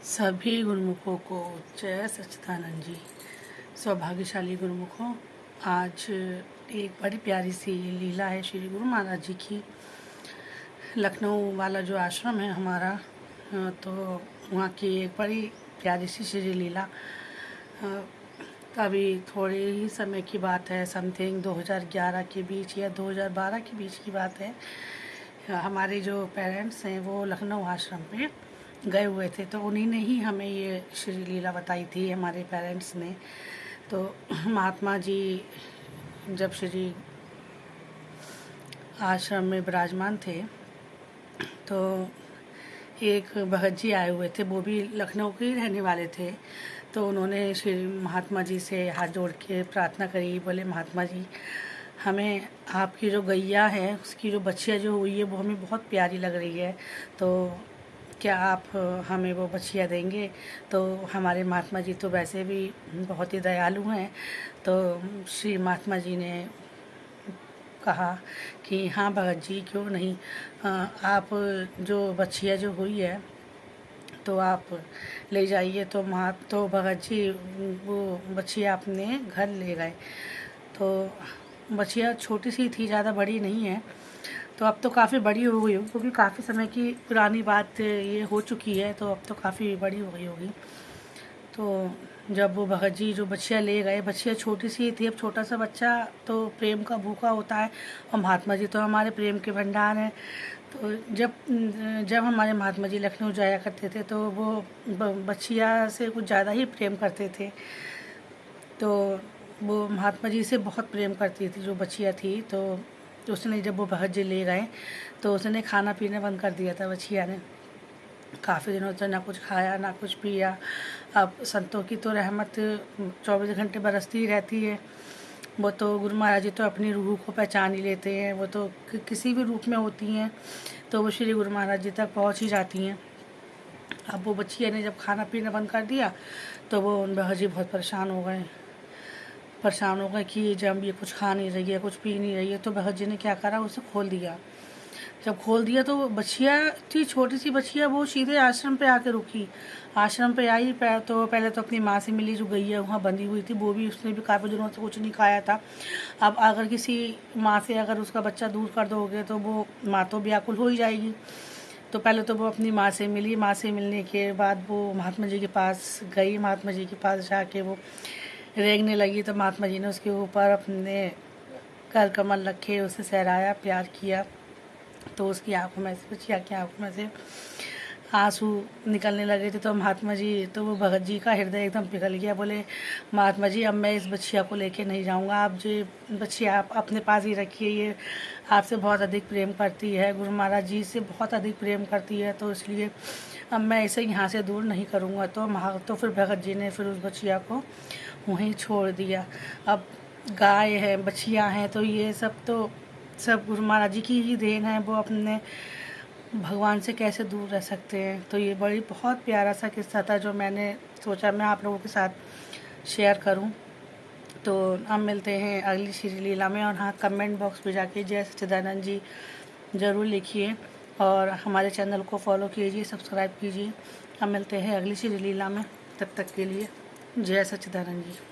सभी गुरुमुखों को जय सच्चिदानंद जी। सौभाग्यशाली गुरुमुखों, आज एक बड़ी प्यारी सी लीला है श्री गुरु महाराज जी की। लखनऊ वाला जो आश्रम है हमारा, तो वहाँ की एक बड़ी प्यारी सी श्री लीला अभी थोड़े ही समय की बात है, समथिंग 2011 के बीच या 2012 के बीच की बात है। हमारे जो पेरेंट्स हैं वो लखनऊ आश्रम पे गए हुए थे, तो उन्हीं ने ही हमें ये श्री लीला बताई थी, हमारे पेरेंट्स ने। तो महात्मा जी जब श्री आश्रम में विराजमान थे तो एक भगत जी आए हुए थे, वो भी लखनऊ के ही रहने वाले थे। तो उन्होंने श्री महात्मा जी से हाथ जोड़ के प्रार्थना करी, बोले महात्मा जी, हमें आपकी जो गैया है उसकी जो बच्चिया जो हुई है वो हमें बहुत प्यारी लग रही है, तो क्या आप हमें वो बच्चिया देंगे? तो हमारे महात्मा जी तो वैसे भी बहुत ही दयालु हैं। तो श्री महात्मा जी ने कहा कि हाँ भगत जी, क्यों नहीं, आप जो बच्चिया जो हुई है तो आप ले जाइए। तो भगत जी वो बच्चिया अपने घर ले गए। तो बच्चिया छोटी सी थी, ज़्यादा बड़ी नहीं है। तो अब तो काफ़ी बड़ी हो गई होगी, क्योंकि काफ़ी समय की पुरानी बात ये हो चुकी है, तो अब तो काफ़ी बड़ी हो गई होगी। तो जब वो भगत जी जो बच्चिया ले गए, बच्चिया छोटी सी थी। अब छोटा सा बच्चा तो प्रेम का भूखा होता है, और महात्मा जी तो हमारे प्रेम के भंडार हैं। तो जब हमारे महात्मा जी लखनऊ जाया करते थे तो वो बच्चिया से कुछ ज़्यादा ही प्रेम करते थे। तो वो महात्मा जी से बहुत प्रेम करती थी जो बच्चिया थी। तो उसने, जब वो भगत जी ले गए तो उसने खाना पीना बंद कर दिया था बच्चिया ने। काफ़ी दिनों तक ना कुछ खाया ना कुछ पिया। अब संतों की तो रहमत 24 घंटे बरसती ही रहती है। वो तो गुरु महाराज जी तो अपनी रूह को पहचान ही लेते हैं, वो तो किसी भी रूप में होती हैं तो वो श्री गुरु महाराज जी तक पहुंच ही जाती हैं। अब वो बच्चिया ने जब खाना पीना बंद कर दिया तो वो भगत जी बहुत परेशान हो गए कि जब ये कुछ खा नहीं रही है, कुछ पी नहीं रही है। तो भगत जी ने क्या करा, उसे खोल दिया। जब खोल दिया तो बच्चिया थी, छोटी सी बच्चिया, वो सीधे आश्रम पे आके रुकी। आश्रम पे आई, तो पहले तो अपनी माँ से मिली, जो गैया वहाँ बंधी हुई थी, वो भी, उसने भी काफ़ी दिनों से कुछ नहीं खाया था। अब अगर किसी माँ से अगर उसका बच्चा दूर कर दोगे तो वो माँ तो व्याकुल हो ही जाएगी। तो पहले तो वो अपनी माँ से मिली, माँ से मिलने के बाद वो महात्मा जी के पास गई। महात्मा जी के पास जाके वो रेंगने लगी, तो महात्मा जी ने उसके ऊपर अपने कर कमल रखे, उसे सहराया, प्यार किया। तो उसकी आंखों में से, बच्चिया की आंखों में से आंसू निकलने लगे थे। तो महात्मा जी, तो वो भगत जी का हृदय एकदम पिघल गया। बोले महात्मा जी, अब मैं इस बच्चिया को लेके नहीं जाऊंगा, आप जो बच्चिया आप अपने पास ही रखिए, ये आपसे बहुत अधिक प्रेम करती है, गुरु महाराज जी से बहुत अधिक प्रेम करती है, तो इसलिए अब मैं इसे यहाँ से दूर नहीं करूँगा। तो फिर भगत जी ने फिर उस बच्चिया को वहीं छोड़ दिया। अब गाय है, बच्चियाँ हैं, तो ये सब तो सब गुरु महाराज जी की ही देन है, वो अपने भगवान से कैसे दूर रह सकते हैं। तो ये बहुत प्यारा सा किस्सा था जो मैंने सोचा मैं आप लोगों के साथ शेयर करूं। तो हम मिलते हैं अगली श्री लीला में। और हाँ, कमेंट बॉक्स में जाके जय सच्चिदानंद जी ज़रूर लिखिए, और हमारे चैनल को फॉलो कीजिए, सब्सक्राइब कीजिए। हम मिलते हैं अगली श्री लीला में, तब तक के लिए जय सच्चिदानंद जी।